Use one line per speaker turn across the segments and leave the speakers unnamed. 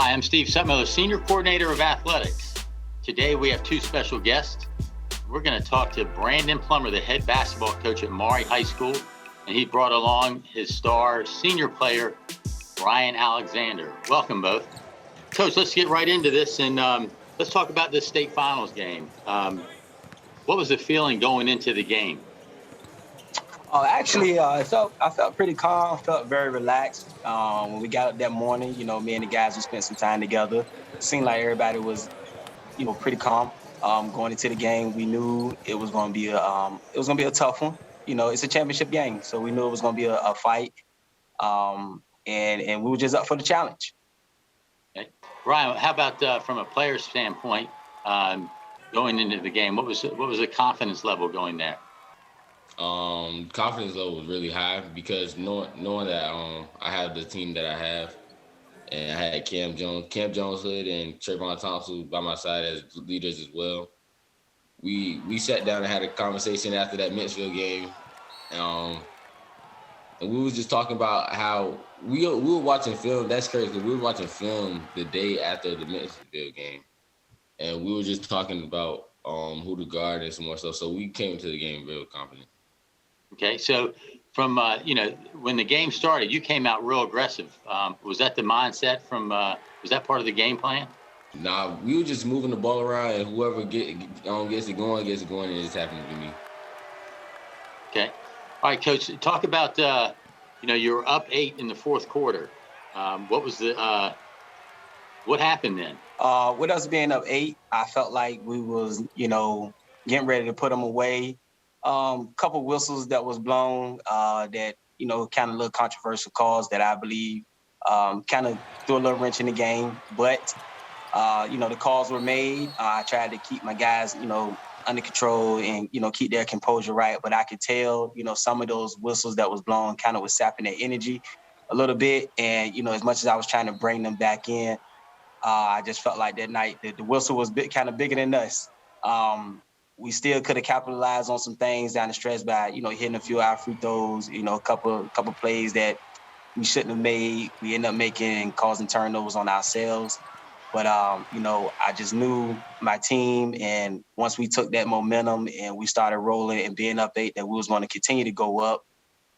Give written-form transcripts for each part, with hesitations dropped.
Hi, I'm Steve Sutmiller, Senior Coordinator of Athletics. Today we have two special guests. We're going to talk to Brandon Plummer, the head basketball coach at Maury High School, and he brought along his star senior player, Brian Alexander. Welcome both. Coach, let's get right into this, and let's talk about this state finals game. What was the feeling going into the game?
I felt pretty calm, felt very relaxed. When we got up that morning, me and the guys, we spent some time together. It seemed like everybody was, pretty calm. Going into the game, we knew it was going to be a tough one. It's a championship game, so we knew it was going to be a fight. And we were just up for the challenge.
Okay. Brian, how about from a player standpoint, going into the game? What was the confidence level going there?
Confidence level was really high because knowing that I have the team that I have, and I had Cam Jones Hood and Trayvon Thompson by my side as leaders as well. We sat down and had a conversation after that Mentsville game, and we was just talking about how we were watching film. That's crazy. We were watching film the day after the Mentsville game, and we were just talking about who to guard and some more stuff. So we came to the game real confident.
Okay, so from when the game started, you came out real aggressive. Was that the mindset was that part of the game plan?
Nah, we were just moving the ball around, and whoever gets it going, and it just happened to be me.
Okay, all right, Coach. Talk about you were up 8 in the fourth quarter. What happened then?
With us being up 8, I felt like we was getting ready to put them away. Couple whistles that was blown that, kind of little controversial calls that I believe kind of threw a little wrench in the game. But, the calls were made. I tried to keep my guys, under control and, keep their composure right. But I could tell, some of those whistles that was blown kind of was sapping their energy a little bit. And, as much as I was trying to bring them back in, I just felt like that night the whistle was kind of bigger than us. We still could have capitalized on some things down the stretch by, hitting a few out free throws, a couple plays that we shouldn't have made. We ended up making and causing turnovers on ourselves. But, I just knew my team, and once we took that momentum and we started rolling and being up 8, that we was going to continue to go up.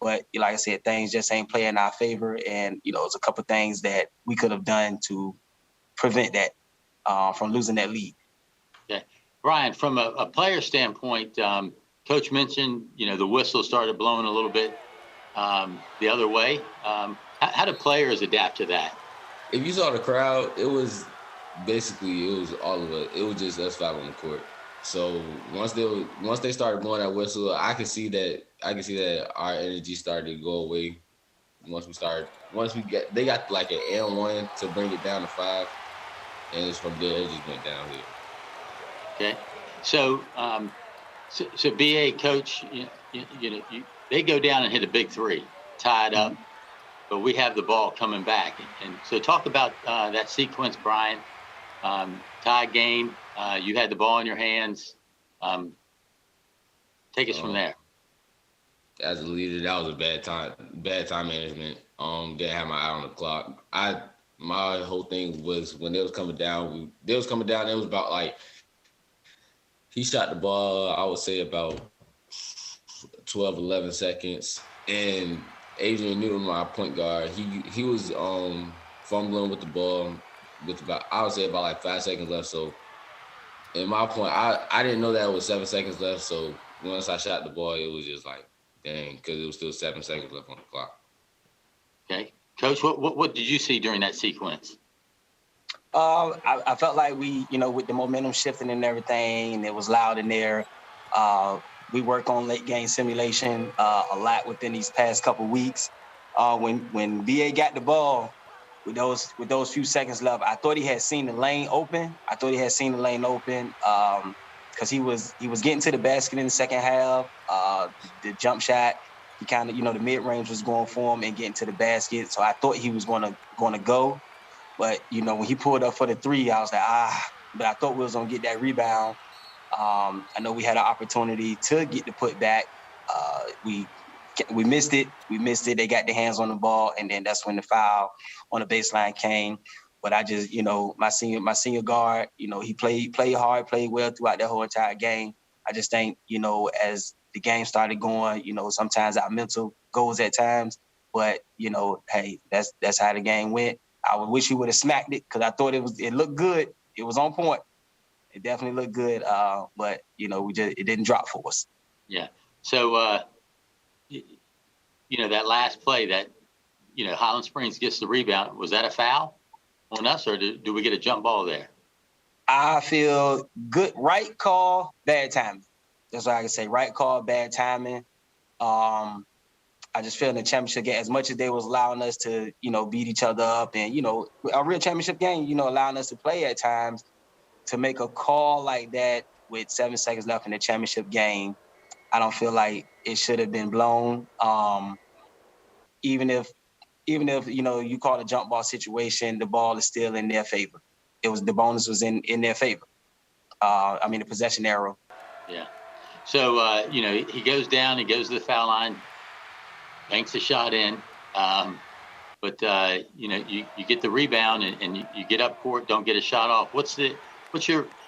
But like I said, things just ain't playing in our favor. And, it's a couple things that we could have done to prevent that from losing that lead.
Okay. Brian, from a player standpoint, Coach mentioned, the whistle started blowing a little bit the other way. How do players adapt to that?
If you saw the crowd, it was all of us. It was just us 5 on the court. So once they started blowing that whistle, I could see that our energy started to go away. They got like an N1 to bring it down to 5, and it's from there it just went downhill.
Okay, so BA coach, they go down and hit a big 3, tied up, but we have the ball coming back, and so talk about that sequence, Brian. Tied game, you had the ball in your hands. Take us from there.
As a leader, that was a bad time management. Didn't have my eye on the clock. My whole thing was when they was coming down. It was about like. He shot the ball, I would say about 12, 11 seconds. And Adrian Newton, my point guard, he was fumbling with the ball with about 5 seconds left. So in my point, I didn't know that it was 7 seconds left. So once I shot the ball, it was just like, dang, because it was still 7 seconds left on the clock.
Okay. Coach, what did you see during that sequence?
I felt like we, with the momentum shifting and everything, and it was loud in there. We work on late game simulation a lot within these past couple weeks. When BA got the ball with those few seconds left, I thought he had seen the lane open. Because he was getting to the basket in the second half. The jump shot, he kind of, the mid range was going for him and getting to the basket. So I thought he was going to go. But, when he pulled up for the 3, I was like, but I thought we was going to get that rebound. I know we had an opportunity to get the putback. We missed it. They got their hands on the ball, and then that's when the foul on the baseline came. But I just, my senior guard, he played hard, played well throughout that whole entire game. I just think, as the game started going, sometimes our mental goes at times. But, hey, that's how the game went. I would wish he would have smacked it because I thought it looked good. It was on point. It definitely looked good. But, it didn't drop for us.
Yeah. So, that last play that, Highland Springs gets the rebound, was that a foul on us, or do we get a jump ball there?
I feel good. Right call, bad timing. That's what I can say. Right call, bad timing. I just feel in the championship game, as much as they was allowing us to, beat each other up and, a real championship game, allowing us to play at times, to make a call like that with 7 seconds left in the championship game, I don't feel like it should have been blown. Even if you call a jump ball situation, the ball is still in their favor. The bonus was in their favor. The possession arrow.
Yeah. So he goes down, he goes to the foul line, banks the shot in, but you get the rebound and you get up court, don't get a shot off.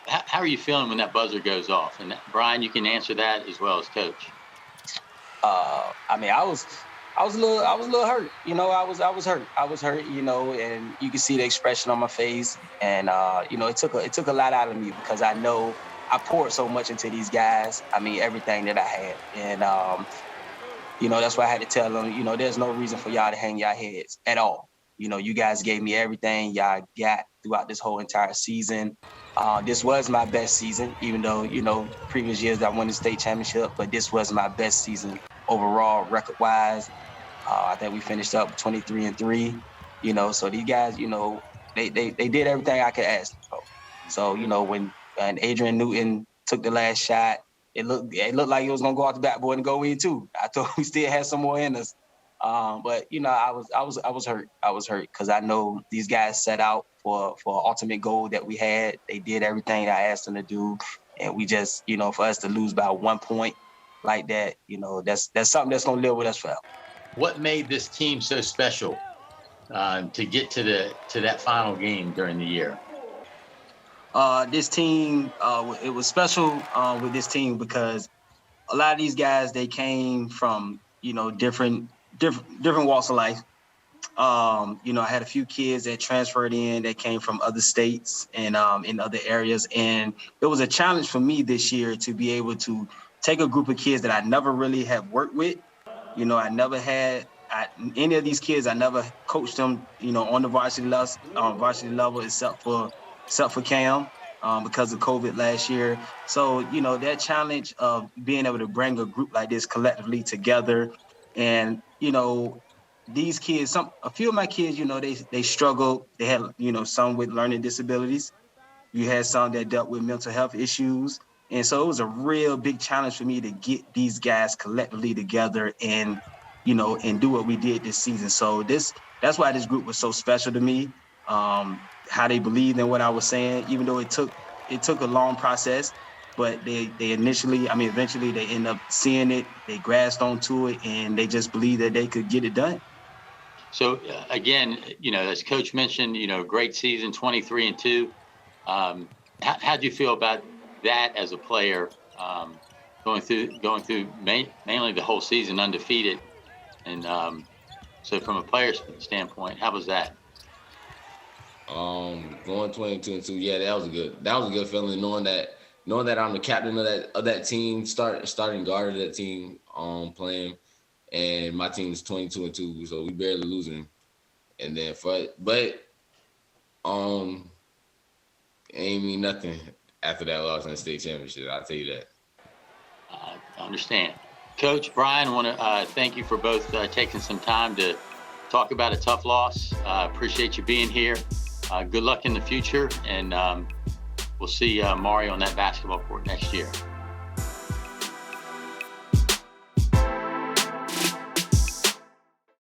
How are you feeling when that buzzer goes off? And Brian, you can answer that as well as coach.
I was a little hurt. I was hurt. I was hurt, and you can see the expression on my face. And, it took a lot out of me because I know I poured so much into these guys. Everything that I had. And, that's why I had to tell them, there's no reason for y'all to hang your heads at all. You guys gave me everything y'all got throughout this whole entire season. This was my best season, even though, previous years I won the state championship, but this was my best season overall record-wise. I think we finished up 23-3, so these guys, they did everything I could ask them for. So, when Adrian Newton took the last shot, it looked like it was gonna go off the backboard and go in too. I thought we still had some more in us. But I was hurt. I was hurt because I know these guys set out for ultimate goal that we had. They did everything I asked them to do, and we just, for us to lose by 1 point like that, that's something that's gonna live with us forever.
What made this team so special to get to that final game during the year?
This team, it was special with this team because a lot of these guys, they came from different walks of life. I had a few kids that transferred in that came from other states and in other areas, and it was a challenge for me this year to be able to take a group of kids that I never really have worked with. I never had any of these kids. I never coached them, on the varsity level, except for Cam, because of COVID last year. So, that challenge of being able to bring a group like this collectively together, and these kids, a few of my kids, they struggled. They had, some with learning disabilities. You had some that dealt with mental health issues. And so it was a real big challenge for me to get these guys collectively together and, and do what we did this season. So that's why this group was so special to me. How they believed in what I was saying, even though it took a long process, but they eventually they end up seeing it, they grasped onto it, and they just believed that they could get it done.
So again, as Coach mentioned, great season, 23-2. How do you feel about that as a player, going through mainly the whole season undefeated, and so from a player's standpoint, how was that?
Going 22-2, yeah, that was a good feeling, knowing that I'm the captain of that team, starting guard of that team, playing, and my team's 22-2, so we barely losing, and then but ain't mean nothing after that loss in the state championship. I'll tell you that.
I understand. Coach, Brian, I want to thank you for both taking some time to talk about a tough loss. Appreciate you being here. Good luck in the future, and we'll see Maury on that basketball court next year.